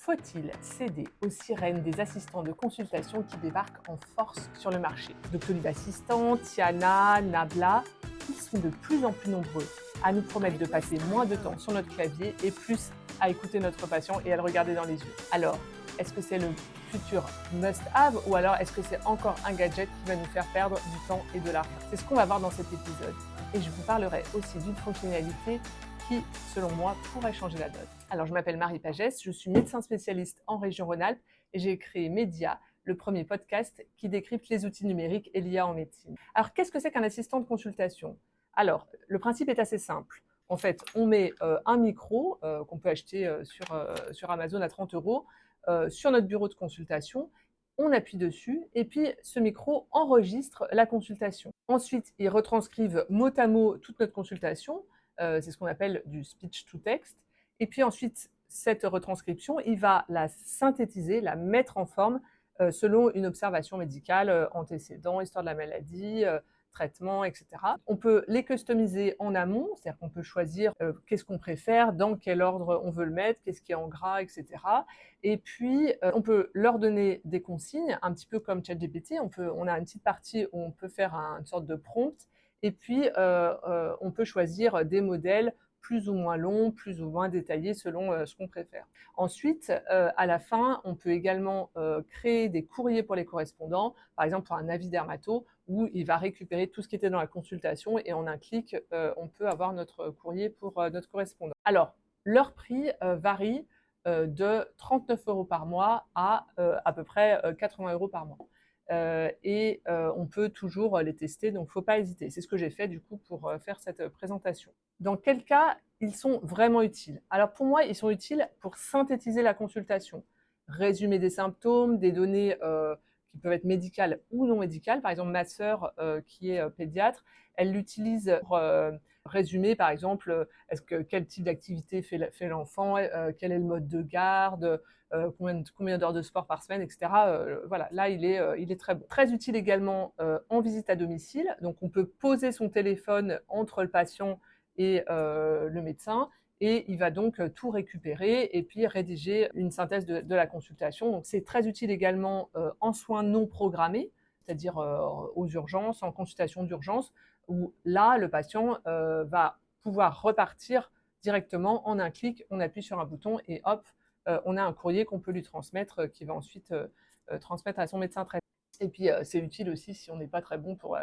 Faut-il céder aux sirènes des assistants de consultation qui débarquent en force sur le marché? Doctolib Assistant, Tiana, Nabla, ils sont de plus en plus nombreux à nous promettre de passer moins de temps sur notre clavier et plus à écouter notre patient et à le regarder dans les yeux. Alors, est-ce que c'est le futur must-have ou alors est-ce que c'est encore un gadget qui va nous faire perdre du temps et de l'argent? C'est ce qu'on va voir dans cet épisode. Et je vous parlerai aussi d'une fonctionnalité qui, selon moi, pourrait changer la donne. Alors, je m'appelle Marie Pagès, je suis médecin spécialiste en région Rhône-Alpes et j'ai créé Média, le premier podcast qui décrypte les outils numériques et l'IA en médecine. Alors, qu'est-ce que c'est qu'un assistant de consultation? Alors, le principe est assez simple. En fait, on met un micro qu'on peut acheter sur Amazon à 30 € sur notre bureau de consultation. On appuie dessus et puis ce micro enregistre la consultation. Ensuite, ils retranscrivent mot à mot toute notre consultation. C'est ce qu'on appelle du speech to text. Et puis ensuite, cette retranscription, il va la synthétiser, la mettre en forme selon une observation médicale, antécédent, histoire de la maladie, traitement, etc. On peut les customiser en amont, c'est-à-dire qu'on peut choisir qu'est-ce qu'on préfère, dans quel ordre on veut le mettre, qu'est-ce qui est en gras, etc. Et puis, on peut leur donner des consignes, un petit peu comme ChatGPT. On a une petite partie où on peut faire une sorte de prompt. Et puis, on peut choisir des modèles plus ou moins longs, plus ou moins détaillés selon ce qu'on préfère. Ensuite, à la fin, on peut également créer des courriers pour les correspondants, par exemple pour un avis dermato, où il va récupérer tout ce qui était dans la consultation et en un clic, on peut avoir notre courrier pour notre correspondant. Alors, leur prix varie de 39 € par mois à peu près 80 € par mois. Et on peut toujours les tester, donc il ne faut pas hésiter. C'est ce que j'ai fait du coup pour faire cette présentation. Dans quel cas ils sont vraiment utiles? Alors pour moi, ils sont utiles pour synthétiser la consultation, résumer des symptômes, des données qui peuvent être médicales ou non médicales. Par exemple, ma sœur qui est pédiatre, elle l'utilise pour résumer, par exemple, quel type d'activité fait l'enfant, quel est le mode de garde, combien d'heures de sport par semaine, etc. Voilà, là, il est très bon. Très utile également en visite à domicile. Donc, on peut poser son téléphone entre le patient et le médecin et il va donc tout récupérer et puis rédiger une synthèse de la consultation. Donc, c'est très utile également en soins non programmés, c'est-à-dire aux urgences, en consultation d'urgence, où là, le patient va pouvoir repartir directement en un clic. On appuie sur un bouton et hop, on a un courrier qu'on peut lui transmettre, qui va ensuite transmettre à son médecin traitant. Et puis, c'est utile aussi si on n'est pas très bon pour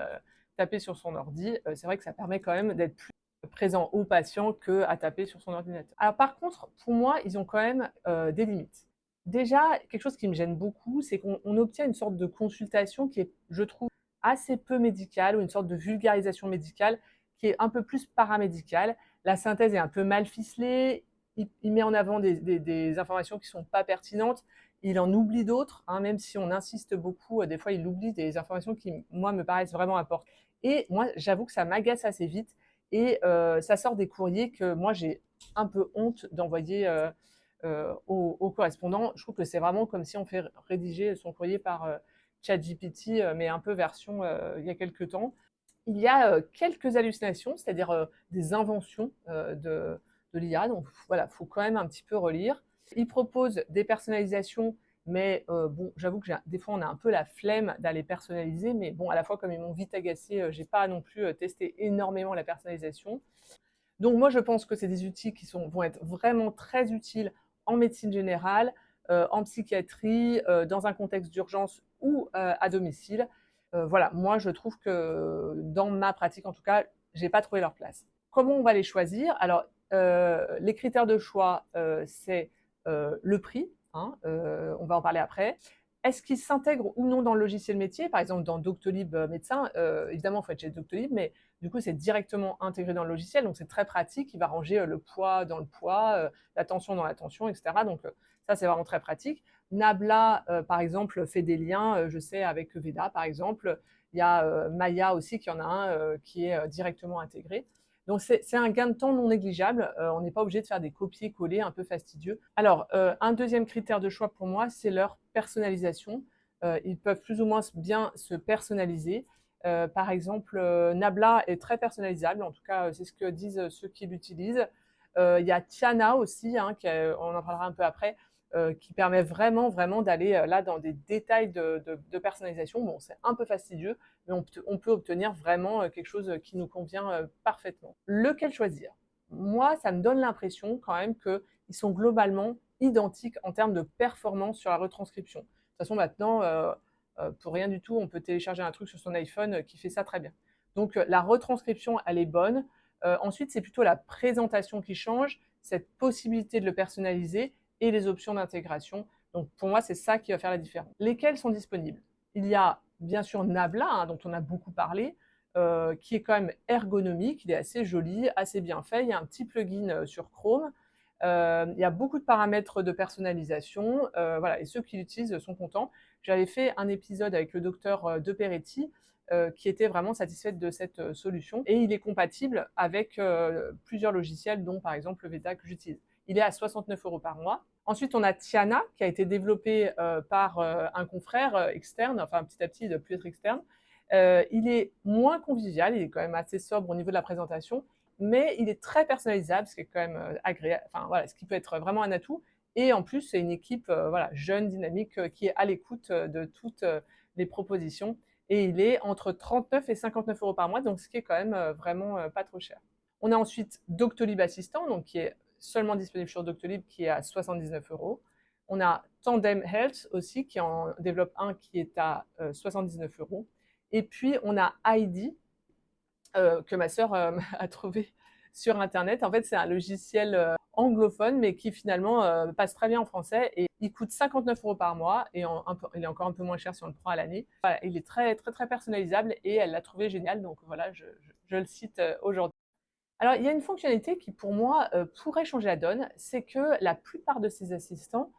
taper sur son ordi. C'est vrai que ça permet quand même d'être plus présent au patient qu'à taper sur son ordinateur. Alors par contre, pour moi, ils ont quand même des limites. Déjà, quelque chose qui me gêne beaucoup, c'est qu'on obtient une sorte de consultation qui est, je trouve, assez peu médicale, ou une sorte de vulgarisation médicale qui est un peu plus paramédicale. La synthèse est un peu mal ficelée, il met en avant des informations qui ne sont pas pertinentes, il en oublie d'autres, hein, même si on insiste beaucoup, des fois il oublie des informations qui, moi, me paraissent vraiment importantes. Et moi, j'avoue que ça m'agace assez vite, et ça sort des courriers que moi, j'ai un peu honte d'envoyer aux correspondants. Je trouve que c'est vraiment comme si on fait rédiger son courrier par ChatGPT, mais un peu version il y a quelques temps. Il y a quelques hallucinations, c'est-à-dire des inventions de l'IA, donc voilà, il faut quand même un petit peu relire. Il propose des personnalisations, mais bon, j'avoue que des fois on a un peu la flemme d'aller personnaliser, mais bon, à la fois comme ils m'ont vite agacé, j'ai pas non plus testé énormément la personnalisation. Donc moi je pense que c'est des outils qui vont être vraiment très utiles en médecine générale, en psychiatrie, dans un contexte d'urgence ou à domicile. Voilà, moi je trouve que dans ma pratique en tout cas, j'ai pas trouvé leur place. Comment on va les choisir? Alors les critères de choix, c'est le prix, hein, on va en parler après. Est-ce qu'ils s'intègrent ou non dans le logiciel métier? Par exemple, dans Doctolib médecin, évidemment, il faut être chez Doctolib, mais du coup, c'est directement intégré dans le logiciel, donc c'est très pratique. Il va ranger le poids dans le poids, la tension dans la tension, etc. Donc ça, c'est vraiment très pratique. Nabla, par exemple, fait des liens, je sais, avec Veda, par exemple. Il y a Maya aussi, qui en a un qui est directement intégré. Donc c'est un gain de temps non négligeable. On n'est pas obligé de faire des copier-coller un peu fastidieux. Alors, un deuxième critère de choix pour moi, c'est leur personnalisation. Ils peuvent plus ou moins bien se personnaliser. Par exemple, Nabla est très personnalisable, en tout cas, c'est ce que disent ceux qui l'utilisent. Il y a Tiana aussi, hein, on en parlera un peu après, qui permet vraiment d'aller là dans des détails de personnalisation. Bon, c'est un peu fastidieux, mais on peut obtenir vraiment quelque chose qui nous convient parfaitement. Lequel choisir? Moi, ça me donne l'impression quand même qu'ils sont globalement identiques en termes de performance sur la retranscription. De toute façon, maintenant, pour rien du tout, on peut télécharger un truc sur son iPhone qui fait ça très bien. Donc, la retranscription, elle est bonne. Ensuite, c'est plutôt la présentation qui change, cette possibilité de le personnaliser et les options d'intégration. Donc, pour moi, c'est ça qui va faire la différence. Lesquels sont disponibles? Il y a bien sûr Nabla, hein, dont on a beaucoup parlé, qui est quand même ergonomique, il est assez joli, assez bien fait. Il y a un petit plugin sur Chrome. Il y a beaucoup de paramètres de personnalisation, voilà, et ceux qui l'utilisent sont contents. J'avais fait un épisode avec le docteur De Peretti, qui était vraiment satisfaite de cette solution, et il est compatible avec plusieurs logiciels, dont par exemple le Veda que j'utilise. Il est à 69 € par mois. Ensuite, on a Tiana, qui a été développé par un confrère externe, enfin petit à petit, il ne doit plus être externe. Il est moins convivial, il est quand même assez sobre au niveau de la présentation, mais il est très personnalisable, ce qui est quand même agréable, enfin voilà, ce qui peut être vraiment un atout. Et en plus, c'est une équipe voilà, jeune, dynamique, qui est à l'écoute de toutes les propositions. Et il est entre 39 et 59 € par mois, donc ce qui est quand même vraiment pas trop cher. On a ensuite Doctolib Assistant, donc qui est seulement disponible sur Doctolib, qui est à 79 €. On a Tandem Health aussi, qui en développe un qui est à 79 €. Et puis, on a Heidi, que ma sœur a trouvé sur Internet. En fait, c'est un logiciel anglophone, mais qui finalement passe très bien en français. Et il coûte 59 € par mois, et il est encore un peu moins cher si on le prend à l'année. Voilà, il est très personnalisable, et elle l'a trouvé génial. Donc voilà, je le cite aujourd'hui. Alors, il y a une fonctionnalité qui, pour moi, pourrait changer la donne, c'est que la plupart de ces assistants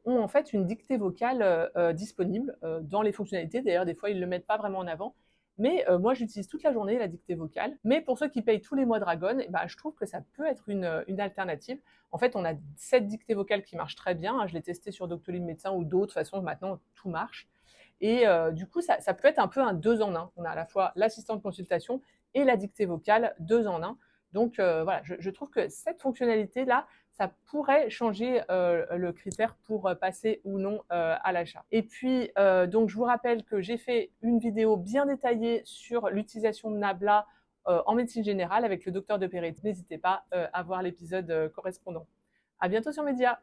ont en fait une dictée vocale disponible dans les fonctionnalités. D'ailleurs, des fois, ils ne le mettent pas vraiment en avant. Mais moi, j'utilise toute la journée la dictée vocale. Mais pour ceux qui payent tous les mois Dragon, eh ben, je trouve que ça peut être une alternative. En fait, on a cette dictée vocale qui marche très bien, hein. Je l'ai testé sur Doctolib Médecin ou d'autres. De toute façon, maintenant, tout marche. Et du coup, ça peut être un peu un deux en un. On a à la fois l'assistant de consultation et la dictée vocale, deux en un. Donc voilà, je trouve que cette fonctionnalité-là, ça pourrait changer le critère pour passer ou non à l'achat. Et puis, donc je vous rappelle que j'ai fait une vidéo bien détaillée sur l'utilisation de Nabla en médecine générale avec le docteur De Peretti. N'hésitez pas à voir l'épisode correspondant. À bientôt sur Média.